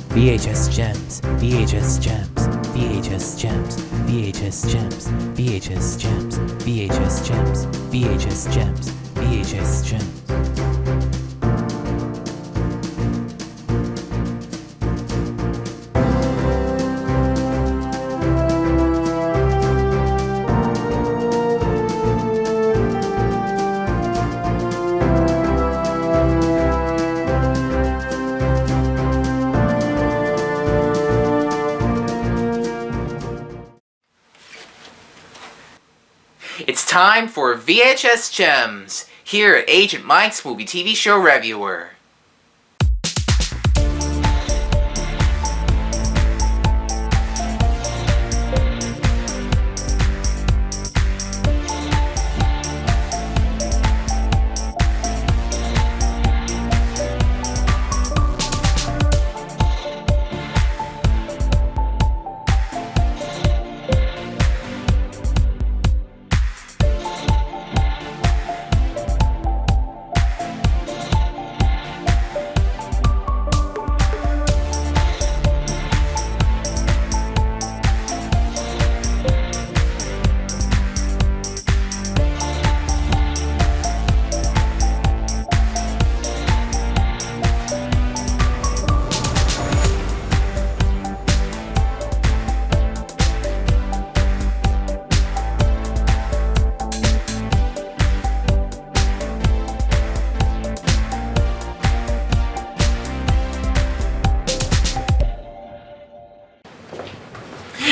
VHS Gems, VHS Gems, VHS Gems, VHS Gems, VHS Gems, VHS Gems, VHS Gems, VHS Gems. It's time for VHS Gems, here at Agent Mike's movie TV show Revewer.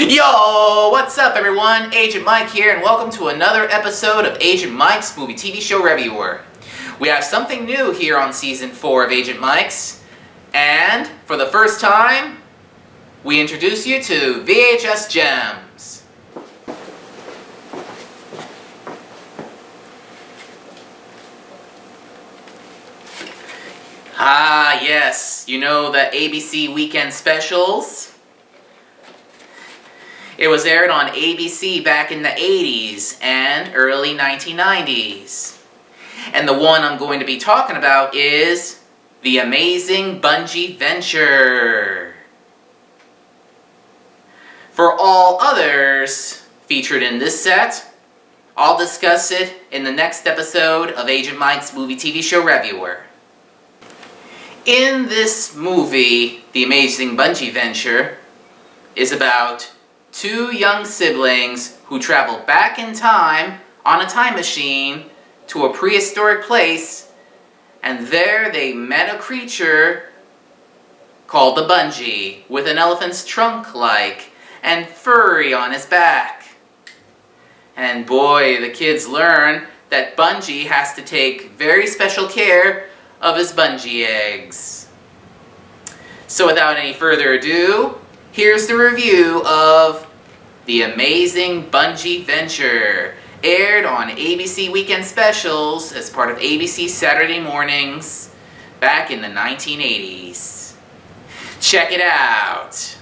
Yo, what's up everyone? Agent Mike here, and welcome to another episode of Agent Mike's movie TV show Revewer. We have something new here on season 4 of Agent Mike's, and for the first time, we introduce you to VHS Gems. Ah, yes, you know the ABC weekend specials? It was aired on ABC back in the 80s and early 1990s. And the one I'm going to be talking about is the Amazing Bunjee Venture. For all others featured in this set, I'll discuss it in the next episode of Agent Mike's movie TV show Revewer. In this movie, The Amazing Bunjee Venture is about two young siblings who travel back in time on a time machine to a prehistoric place, and there they met a creature called the bungee with an elephant's trunk-like and furry on his back. And boy, the kids learn that Bunjee has to take very special care of his bungee eggs. So without any further ado, here's the review of The Amazing Bunjee Venture, aired on ABC Weekend Specials as part of ABC Saturday Mornings back in the 1980s. Check it out!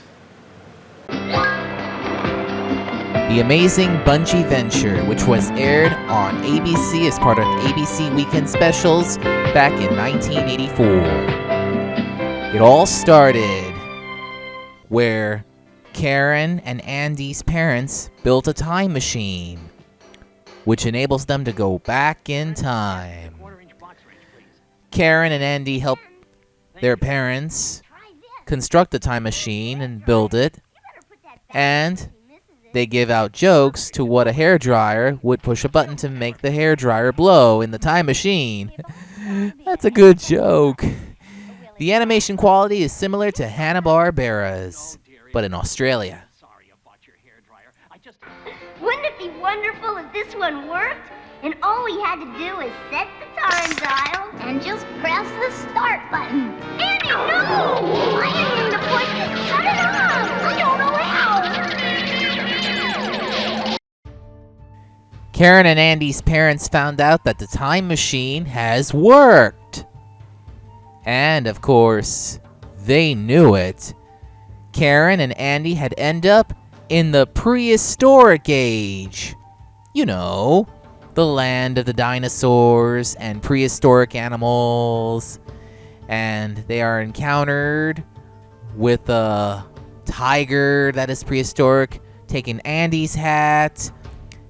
The Amazing Bunjee Venture, which was aired on ABC as part of ABC Weekend Specials back in 1984. It all started where Karen and Andy's parents built a time machine, which enables them to go back in time. Karen and Andy help their parents construct the time machine and build it, and they give out jokes to what a hairdryer would push a button to make the hairdryer blow in the time machine. That's a good joke. The animation quality is similar to Hanna-Barbera's, but in Australia. Wouldn't it be wonderful if this one worked? And all we had to do is set the time dial and just press the start button. Andy, no! I didn't mean to push it. Shut it off! I don't know how! Karen and Andy's parents found out that the time machine has worked. And, of course, they knew it. Karen and Andy had ended up in the prehistoric age. You know, the land of the dinosaurs and prehistoric animals. And they are encountered with a tiger that is prehistoric taking Andy's hat,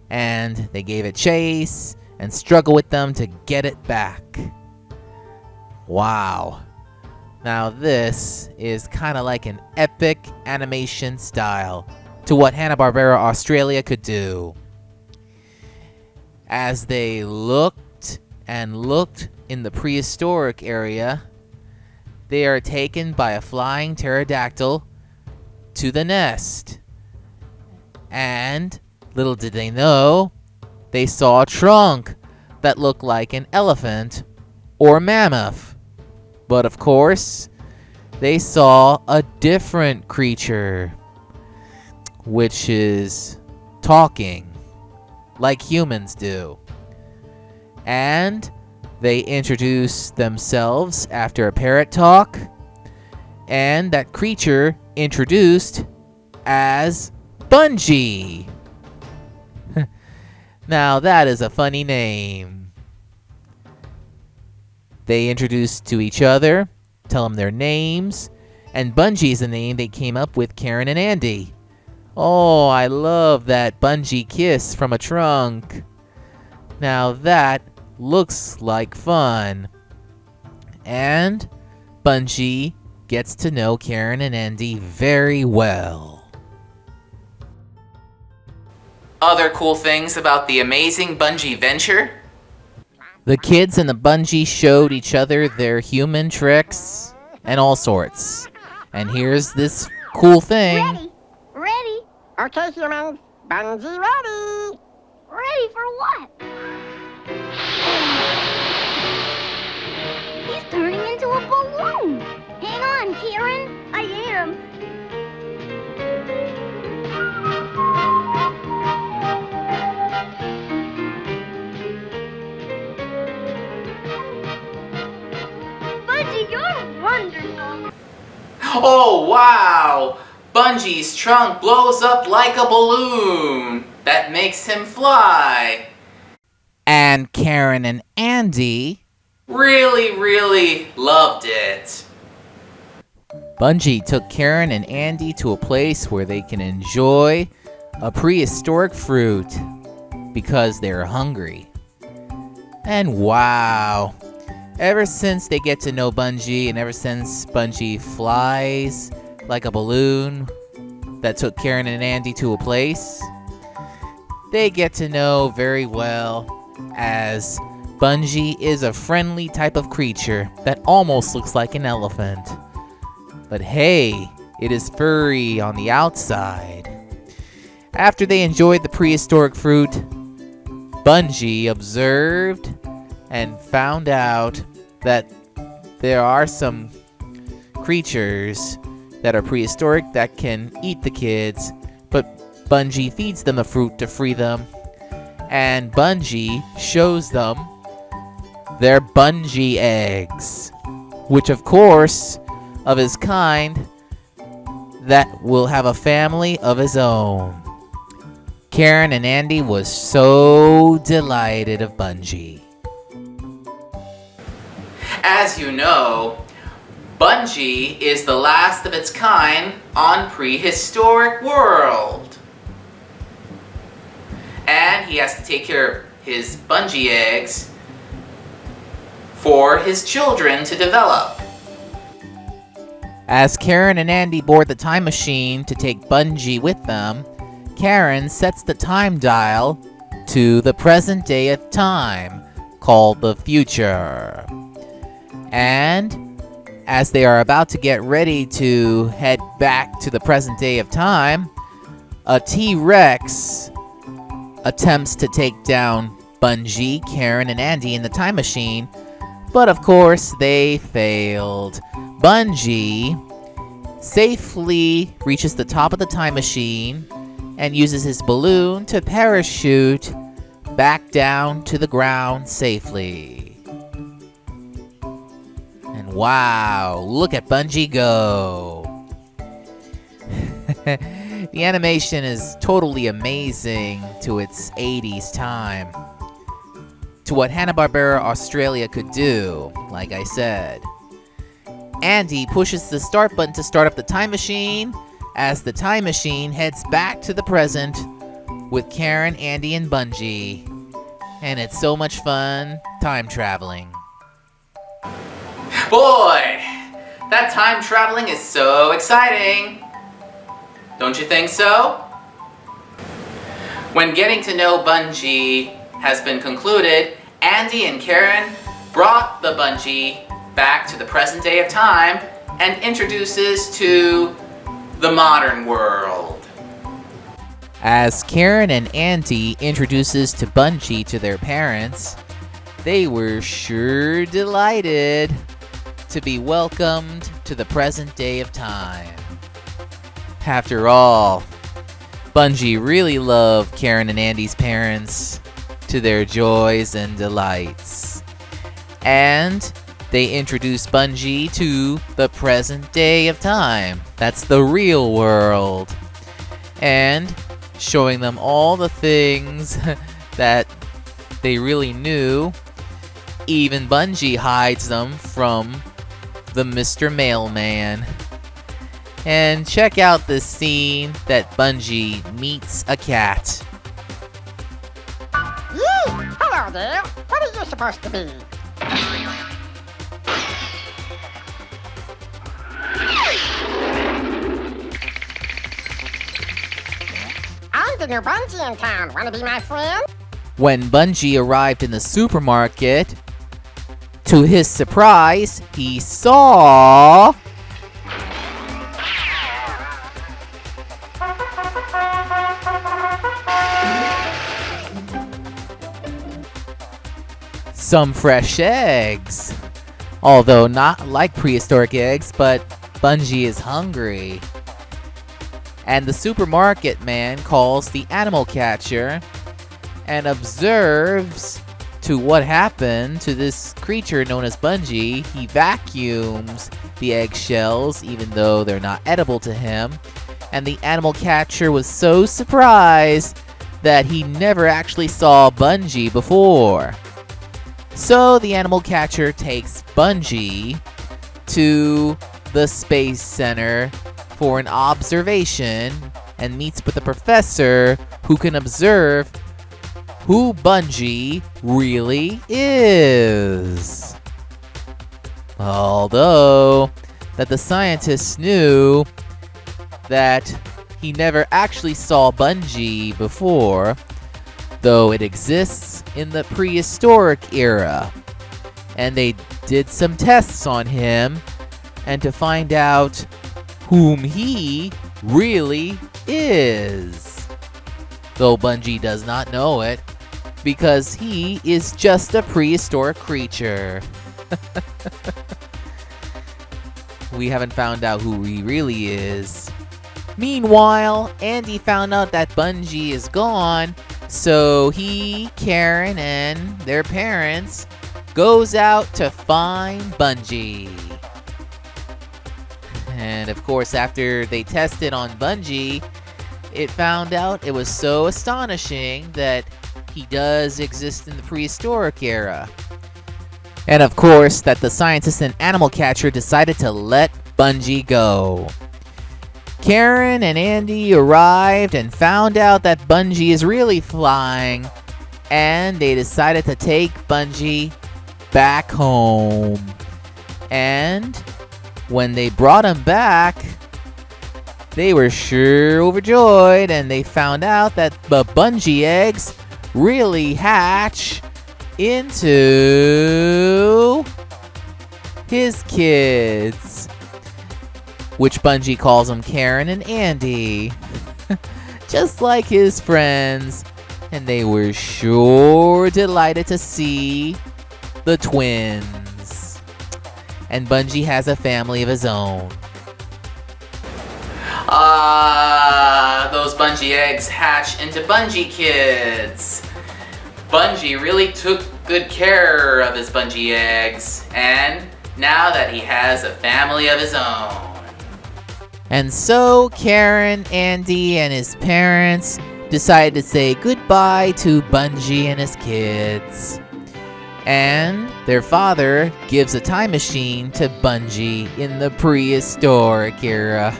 and they gave it chase and struggle with them to get it back. Wow. Now this is kind of like an epic animation style to what Hanna-Barbera Australia could do. As they looked and looked in the prehistoric area, they are taken by a flying pterodactyl to the nest. And little did they know, they saw a trunk that looked like an elephant or mammoth. But of course, they saw a different creature, which is talking like humans do. And they introduced themselves after a parrot talk, and that creature introduced as Bunjee. Now that is a funny name. They introduce to each other, tell them their names, and Bunjee is the name they came up with, Karen and Andy. Oh, I love that bungee kiss from a trunk. Now that looks like fun. And Bunjee gets to know Karen and Andy very well. Other cool things about the Amazing Bunjee Venture? The kids and the Bunjee showed each other their human tricks and all sorts. And here's this cool thing. Ready. Ready. Okay, humans. Bunjee ready. Ready for what? He's turning into a balloon. Hang on, Karen. I am. Bunjee, you're wonderful. Oh, wow! Bunjee's trunk blows up like a balloon. That makes him fly. And Karen and Andy Really loved it. Bunjee took Karen and Andy to a place where they can enjoy a prehistoric fruit because they're hungry. And wow, ever since they get to know Bunjee and ever since Bunjee flies like a balloon that took Karen and Andy to a place, they get to know very well as Bunjee is a friendly type of creature that almost looks like an elephant. But hey, it is furry on the outside. After they enjoyed the prehistoric fruit, Bunjee observed and found out that there are some creatures that are prehistoric that can eat the kids, but Bunjee feeds them the fruit to free them, and Bunjee shows them their Bunjee eggs, which of course, of his kind, that will have a family of his own. Karen and Andy was so delighted of Bunjee. As you know, Bunjee is the last of its kind on Prehistoric World. And he has to take care of his Bunjee eggs for his children to develop. As Karen and Andy board the time machine to take Bunjee with them, Karen sets the time dial to the present day of time, called the future. And as they are about to get ready to head back to the present day of time, a T-Rex attempts to take down Bunjee, Karen, and Andy in the time machine, but of course they failed. Bunjee safely reaches the top of the time machine and uses his balloon to parachute back down to the ground safely. And wow, look at Bunjee go! The animation is totally amazing to its 80s time. To what Hanna-Barbera Australia could do, like I said. Andy pushes the start button to start up the time machine as the time machine heads back to the present with Karen, Andy, and Bunjee. And it's so much fun time traveling. Boy, that time traveling is so exciting. Don't you think so? When getting to know Bunjee has been concluded, Andy and Karen brought the Bunjee back to the present day of time and introduces to the modern world. As Karen and Andy introduces to Bunjee to their parents, they were sure delighted to be welcomed to the present day of time. After all, Bunjee really loved Karen and Andy's parents to their joys and delights. And they introduced Bunjee to the present day of time. That's the real world. And showing them all the things that they really knew. Even Bunjee hides them from the Mr. Mailman. And check out this scene that Bunjee meets a cat. Yee! Hello there. What are you supposed to be? I'm the new Bunjee in town. Wanna be my friend? When Bunjee arrived in the supermarket, to his surprise, he saw some fresh eggs. Although not like prehistoric eggs, but Bunjee is hungry. And the supermarket man calls the animal catcher and observes to what happened to this creature known as Bunjee. He vacuums the eggshells, even though they're not edible to him. And the animal catcher was so surprised that he never actually saw Bunjee before. So the animal catcher takes Bunjee to the Space Center for an observation and meets with a professor who can observe who Bunjee really is. Although that the scientists knew that he never actually saw Bunjee before, though it exists in the prehistoric era. And they did some tests on him and to find out whom he really is. Though Bunjee does not know it, because he is just a prehistoric creature. We haven't found out who he really is. Meanwhile, Andy found out that Bunjee is gone, so he, Karen, and their parents goes out to find Bunjee. And of course, after they tested on Bunjee, it found out it was so astonishing that he does exist in the prehistoric era. And of course, that the scientist and animal catcher decided to let Bunjee go. Karen and Andy arrived and found out that Bunjee is really flying, and they decided to take Bunjee back home. And when they brought him back, they were sure overjoyed, and they found out that the Bunjee eggs really hatch into his kids, which Bunjee calls them Karen and Andy, just like his friends, and they were sure delighted to see the twins. And Bunjee has a family of his own. Those Bunjee eggs hatch into Bunjee kids. Bunjee really took good care of his Bunjee eggs, and now that he has a family of his own. And so Karen, Andy, and his parents decided to say goodbye to Bunjee and his kids. And their father gives a time machine to Bunjee in the prehistoric era.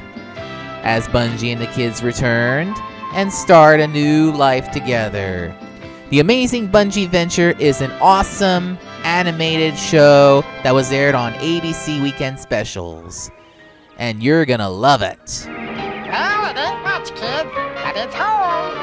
As Bunjee and the kids returned and start a new life together. The Amazing Bunjee Venture is an awesome animated show that was aired on ABC Weekend Specials. And you're gonna love it. Well, it ain't much, kid, but it's home.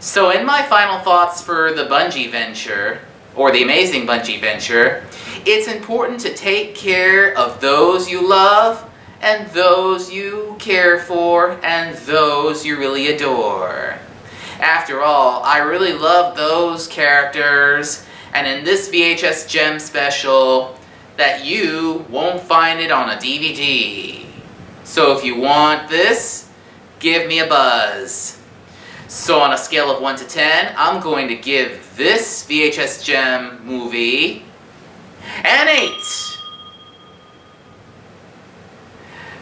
So in my final thoughts for the Bunjee Venture, or the Amazing Bunjee Venture, it's important to take care of those you love, and those you care for, and those you really adore. After all, I really love those characters, and in this VHS Gem special, that you won't find it on a DVD. So if you want this, give me a buzz. So on a scale of 1 to 10, I'm going to give this VHS Gem movie an 8.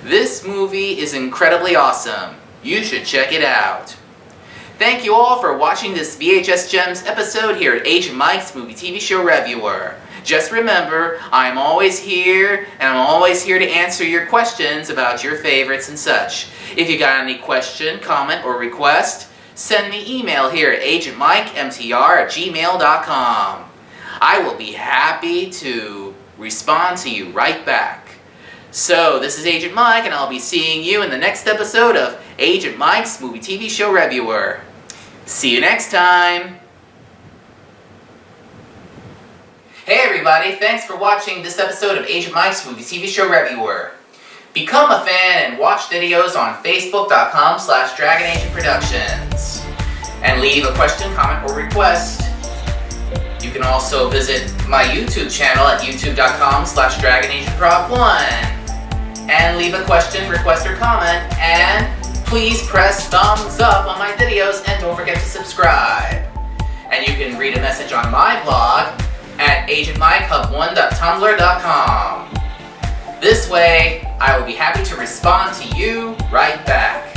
This movie is incredibly awesome. You should check it out. Thank you all for watching this VHS Gems episode here at Agent Mike's Movie TV Show Reviewer. Just remember, I'm always here, and I'm always here to answer your questions about your favorites and such. If you got any question, comment, or request, send me email here at agentmikemtr@gmail.com. I will be happy to respond to you right back. So, this is Agent Mike, and I'll be seeing you in the next episode of Agent Mike's Movie TV Show Reviewer. See you next time! Hey everybody, thanks for watching this episode of Agent Mike's Movie TV Show Reviewer. Become a fan and watch videos on Facebook.com/DragonAgentProductions. And leave a question, comment, or request. You can also visit my YouTube channel at youtube.com/DragonAgentProd1. And leave a question, request, or comment. And please press thumbs up on my videos and don't forget to subscribe. And you can read a message on my blog at agentmikehub1.tumblr.com. This way, I will be happy to respond to you right back.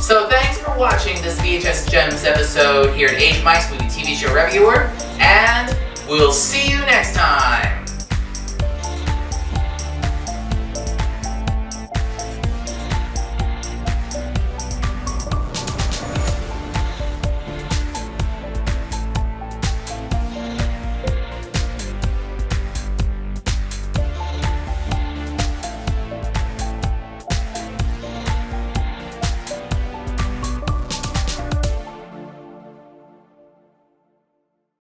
So thanks for watching this VHS Gems episode here at Agent Mike's Movie TV Show Reviewer, and we'll see you next time.